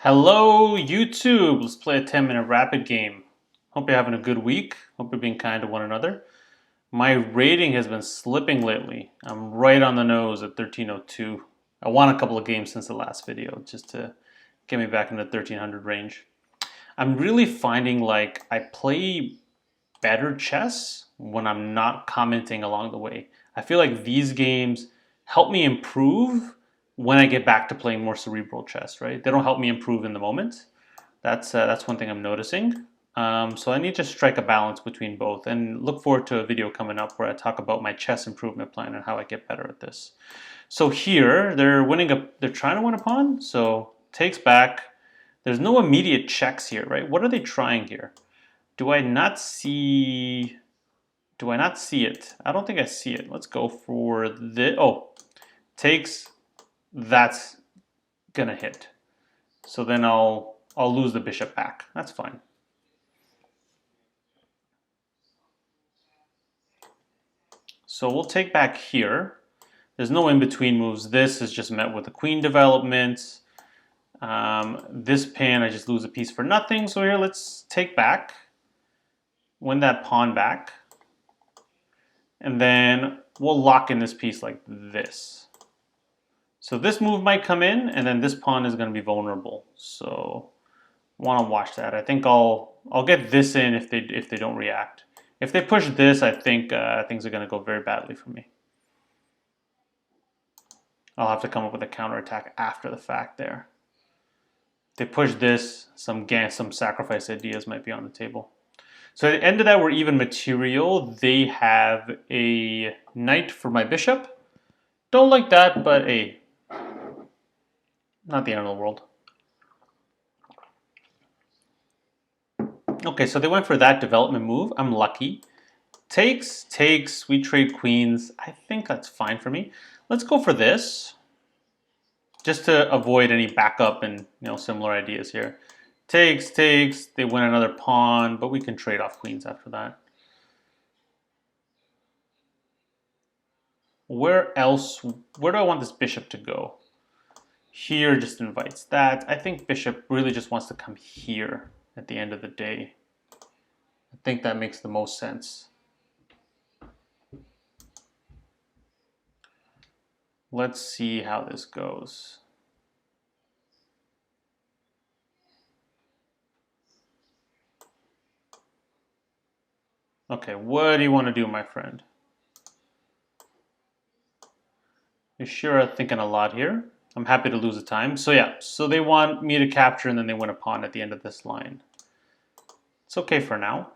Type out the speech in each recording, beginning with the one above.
Hello, YouTube. Let's play a 10-minute rapid game. Hope you're having a good week. Hope you're being kind to one another. My rating has been slipping lately. I'm right on the nose at 1302. I won a couple of games since the last video just to get me back in the 1300 range. I'm really finding like I play better chess when I'm not commenting along the way. I feel like these games help me improve when I get back to playing more cerebral chess, right? They don't help me improve in the moment. That's one thing I'm noticing. So I need to strike a balance between both and look forward to a video coming up where I talk about my chess improvement plan and how I get better at this. So here they're trying to win a pawn, so takes back. There's no immediate checks here, right? What are they trying here? Do I not see it? I don't think I see it. Let's go for the takes, that's gonna hit. So then I'll lose the bishop back. That's fine. So we'll take back here. There's no in-between moves. This is just met with the queen development. This pan, I just lose a piece for nothing. So here, let's take back. Win that pawn back. And then we'll lock in this piece like this. So this move might come in, and then this pawn is going to be vulnerable. So want to watch that. I think I'll get this in if they don't react. If they push this, I think things are going to go very badly for me. I'll have to come up with a counterattack after the fact there. If they push this, some sacrifice ideas might be on the table. So at the end of that, we're even material. They have a knight for my bishop. Don't like that, but hey, not the end of the world. Okay, so they went for that development move. I'm lucky. Takes, we trade queens. I think that's fine for me. Let's go for this, just to avoid any backup and similar ideas here. Takes, they win another pawn, but we can trade off queens after that. Where do I want this bishop to go? Here just invites that. I think bishop really just wants to come here at the end of the day. I think that makes the most sense. Let's see how this goes. Okay, what do you want to do, my friend? You're sure thinking a lot here. I'm happy to lose the time. So yeah, so they want me to capture and then they win a pawn at the end of this line. It's okay for now.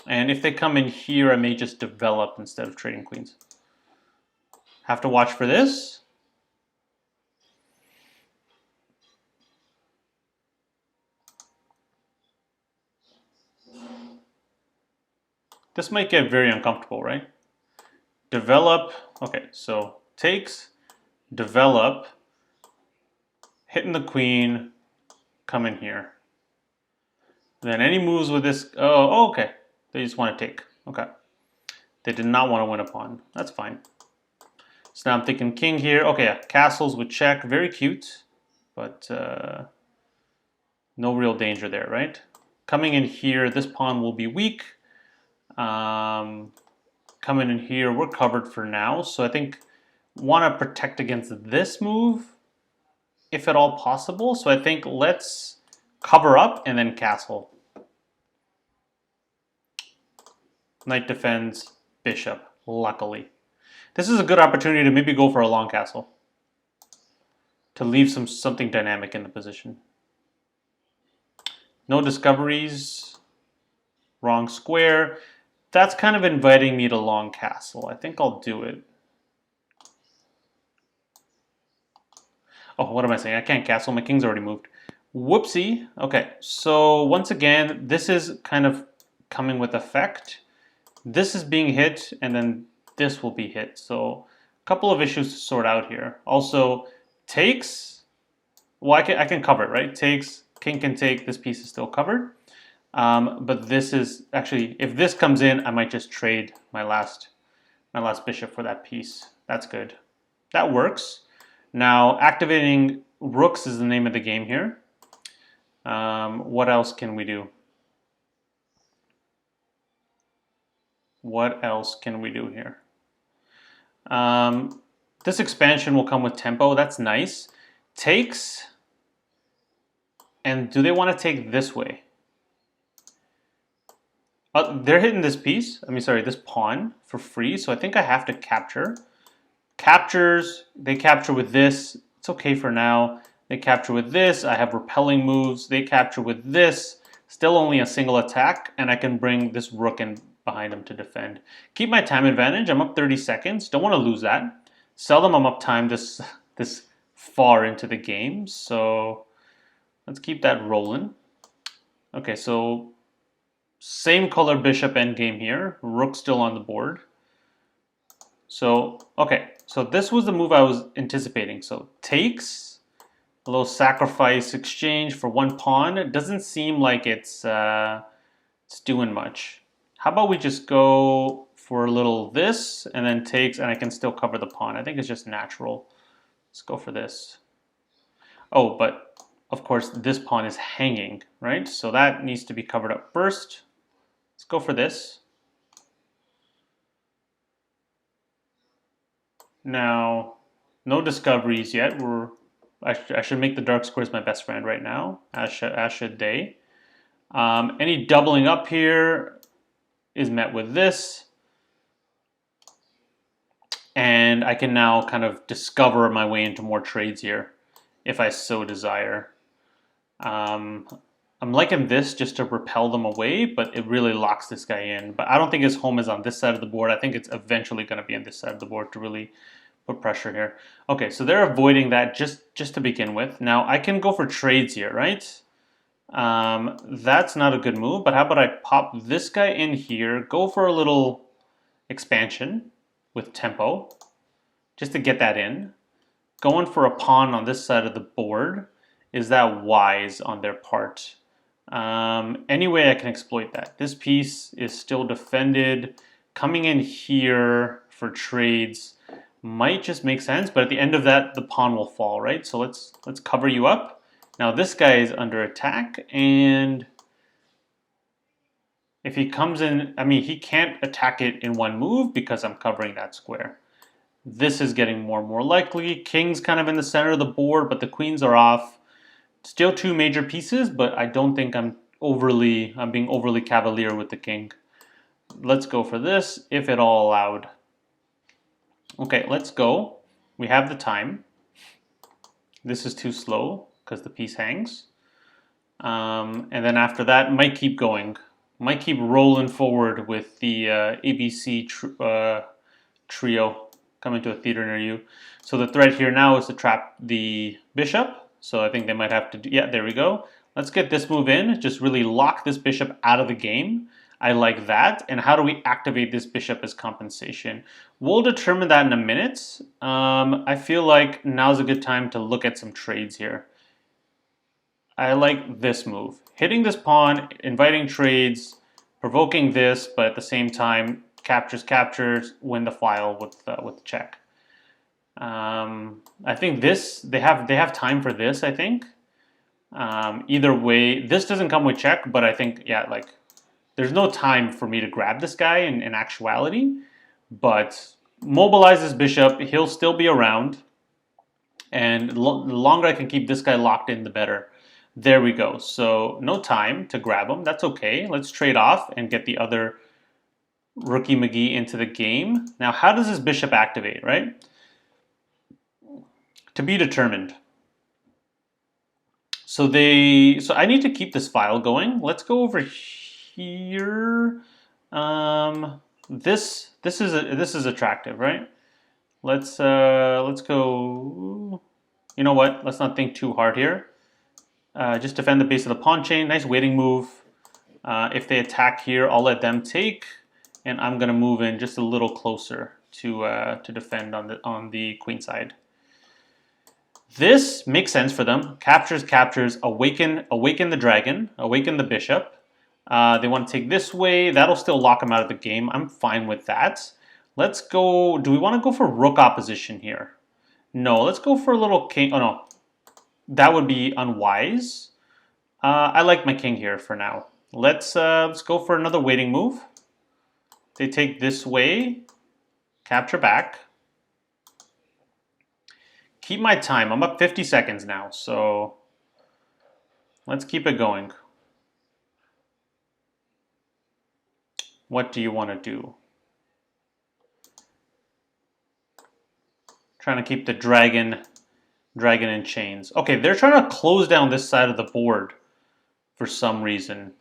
And if they come in here, I may just develop instead of trading queens. Have to watch for this. This might get very uncomfortable, right? Develop. Okay, so takes, develop, hitting the queen, come in here. Then any moves with this, oh, okay. They just want to take, okay. They did not want to win a pawn, that's fine. So now I'm thinking king here. Okay, yeah, castles with check, very cute, but no real danger there, right? Coming in here, this pawn will be weak. Coming in here, we're covered for now. So I think want to protect against this move, if at all possible. So I think let's cover up and then castle. Knight defends, bishop, luckily. This is a good opportunity to maybe go for a long castle. To leave something dynamic in the position. No discoveries. Wrong square. That's kind of inviting me to long castle. I think I'll do it. Oh, what am I saying? I can't castle. My king's already moved. Whoopsie. Okay, so once again, this is kind of coming with effect. This is being hit, and then this will be hit. So a couple of issues to sort out here. Also, takes. Well, I can cover it, right? Takes. King can take. This piece is still covered. But this is actually, if this comes in, I might just trade my last bishop for that piece. That's good. That works. Now activating Rooks is the name of the game here. What else can we do? What else can we do here? This expansion will come with tempo. That's nice. Takes. And do they want to take this way? They're hitting this piece. I mean, sorry, this pawn for free. So I think I have to capture. Captures. They capture with this. It's okay for now. They capture with this. I have repelling moves. They capture with this. Still only a single attack. And I can bring this rook in behind them to defend. Keep my time advantage. I'm up 30 seconds. Don't want to lose that. Seldom I'm up time this far into the game. So let's keep that rolling. Okay, so same color bishop endgame here. Rook still on the board. So, okay. So this was the move I was anticipating. So takes, a little sacrifice exchange for one pawn. It doesn't seem like it's doing much. How about we just go for a little this and then takes, and I can still cover the pawn. I think it's just natural. Let's go for this. Oh, but of course this pawn is hanging, right? So that needs to be covered up first. Let's go for this. Now, no discoveries yet. I should make the dark squares my best friend right now, as should they. Any doubling up here is met with this. And I can now kind of discover my way into more trades here, if I so desire. I'm liking this just to repel them away, but it really locks this guy in. But I don't think his home is on this side of the board. I think it's eventually going to be on this side of the board to really put pressure here. Okay, so they're avoiding that just to begin with. Now, I can go for trades here, right? That's not a good move, but how about I pop this guy in here, go for a little expansion with tempo, just to get that in. Going for a pawn on this side of the board, is that wise on their part? Any way I can exploit that. This piece is still defended. Coming in here for trades might just make sense, but at the end of that, the pawn will fall, right? So let's cover you up. Now this guy is under attack, and if he comes in, I mean, he can't attack it in one move because I'm covering that square. This is getting more and more likely. King's kind of in the center of the board, but the queens are off. Still two major pieces, but I don't think I'm being overly cavalier with the king. Let's go for this, if at all allowed. Okay, let's go. We have the time. This is too slow because the piece hangs. And then after that, might keep going. Might keep rolling forward with the ABC trio coming to a theater near you. So the threat here now is to trap the bishop. So I think they might have to do, yeah, there we go. Let's get this move in, just really lock this bishop out of the game. I like that. And how do we activate this bishop as compensation? We'll determine that in a minute. I feel like now's a good time to look at some trades here. I like this move. Hitting this pawn, inviting trades, provoking this, but at the same time, captures, win the file with the check. I think this, they have time for this, I think. Either way, this doesn't come with check, but I think, yeah, like, there's no time for me to grab this guy in actuality, but mobilize this bishop, he'll still be around, and the longer I can keep this guy locked in, the better. There we go. So no time to grab him. That's okay. Let's trade off and get the other Rookie McGee into the game. Now, how does this bishop activate, right? To be determined. So I need to keep this file going. Let's go over here. This is attractive, right? Let's go. You know what? Let's not think too hard here. Just defend the base of the pawn chain. Nice waiting move. If they attack here, I'll let them take, and I'm gonna move in just a little closer to defend on the queen side. This makes sense for them. Captures. Awaken the dragon. Awaken the bishop. They want to take this way. That'll still lock them out of the game. I'm fine with that. Let's go. Do we want to go for rook opposition here? No. Let's go for a little king. Oh no. that would be unwise. I like my king here for now. Let's go for another waiting move. They take this way, capture back. Keep my time. I'm up 50 seconds now, so let's keep it going. What do you want to do? Trying to keep the dragon in chains. Okay, they're trying to close down this side of the board for some reason.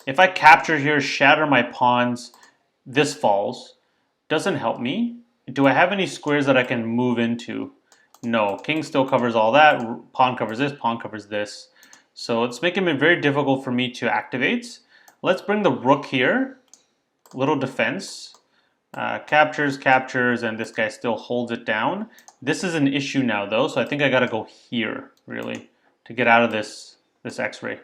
If I capture here, shatter my pawns, this falls. Doesn't help me. Do I have any squares that I can move into? No. King still covers all that. Pawn covers this. Pawn covers this. So it's making it very difficult for me to activate. Let's bring the rook here. Little defense. Captures, and this guy still holds it down. This is an issue now, though, so I think I gotta go here, really, to get out of this X-ray.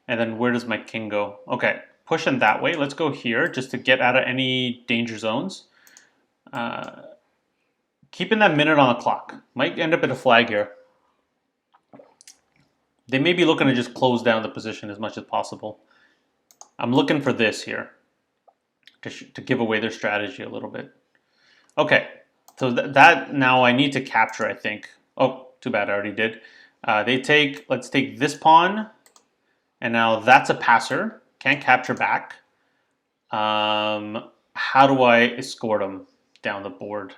And then where does my king go? Okay, pushing that way. Let's go here, just to get out of any danger zones. Keeping that minute on the clock. Might end up at a flag here. They may be looking to just close down the position as much as possible. I'm looking for this here to give away their strategy a little bit. Okay, so that now I need to capture, I think. Oh, too bad, I already did. Let's take this pawn, and now that's a passer. Can't capture back. How do I escort them down the board?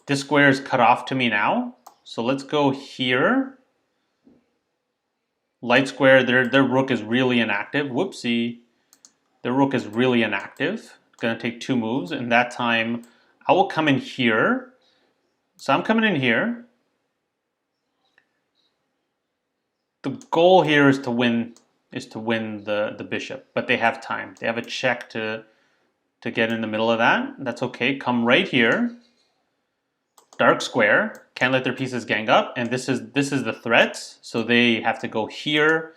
This square is cut off to me now, so let's go here. Light square, their rook is really inactive. Whoopsie. Their rook is really inactive. It's going to take 2 moves. In that time, I will come in here. So I'm coming in here. The goal here is to win the bishop, but they have time. They have a check to get in the middle of that. That's okay. Come right here. Dark square. Can't let their pieces gang up, and this is the threat. So they have to go here,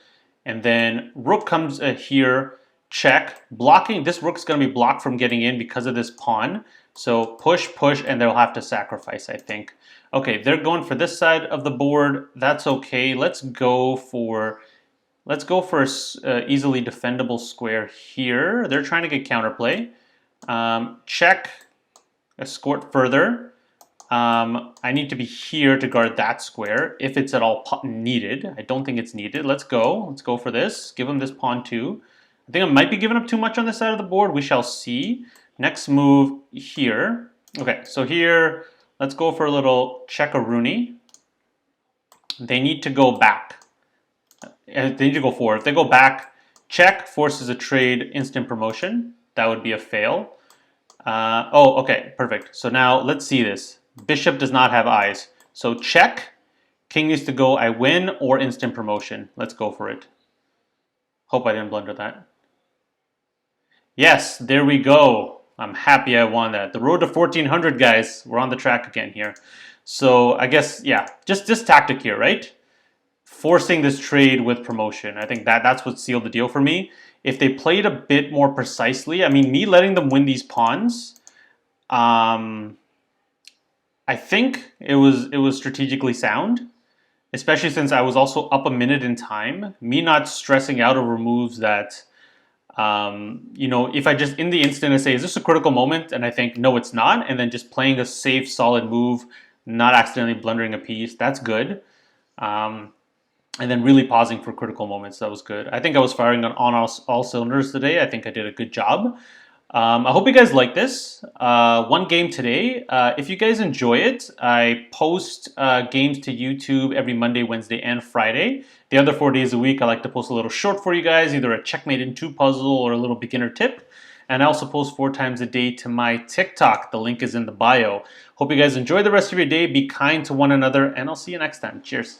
and then rook comes here. Check. Blocking. This rook's going to be blocked from getting in because of this pawn. So push, and they'll have to sacrifice, I think. Okay, they're going for this side of the board. That's okay. Let's go for a easily defendable square here. They're trying to get counterplay. Check. Escort further. I need to be here to guard that square if it's at all needed. I don't think it's needed. Let's go. Let's go for this. Give them this pawn too. I think I might be giving up too much on this side of the board. We shall see. Next move here. Okay, so here, let's go for a little check-a-rooney. They need to go back. They need to go forward. If they go back, check, forces a trade, instant promotion. That would be a fail. Oh, okay, perfect. So now let's see this. Bishop does not have eyes. So check, king needs to go, I win, or instant promotion. Let's go for it. Hope I didn't blunder that. Yes, there we go. I'm happy I won that. The road to 1400, guys. We're on the track again here. So I guess, yeah, just this tactic here, right? Forcing this trade with promotion. I think that's what sealed the deal for me. If they played a bit more precisely, I mean, me letting them win these pawns, I think it was strategically sound, especially since I was also up a minute in time. Me not stressing out over moves that, you know, if I just in the instant I say, is this a critical moment? And I think, no, it's not. And then just playing a safe, solid move, not accidentally blundering a piece. That's good. And then really pausing for critical moments. That was good. I think I was firing on all cylinders today. I think I did a good job. I hope you guys like this. One game today. If you guys enjoy it, I post games to YouTube every Monday, Wednesday, and Friday. The other 4 days a week, I like to post a little short for you guys, either a Checkmate in 2 puzzle or a little beginner tip. And I also post 4 times a day to my TikTok. The link is in the bio. Hope you guys enjoy the rest of your day. Be kind to one another, and I'll see you next time. Cheers.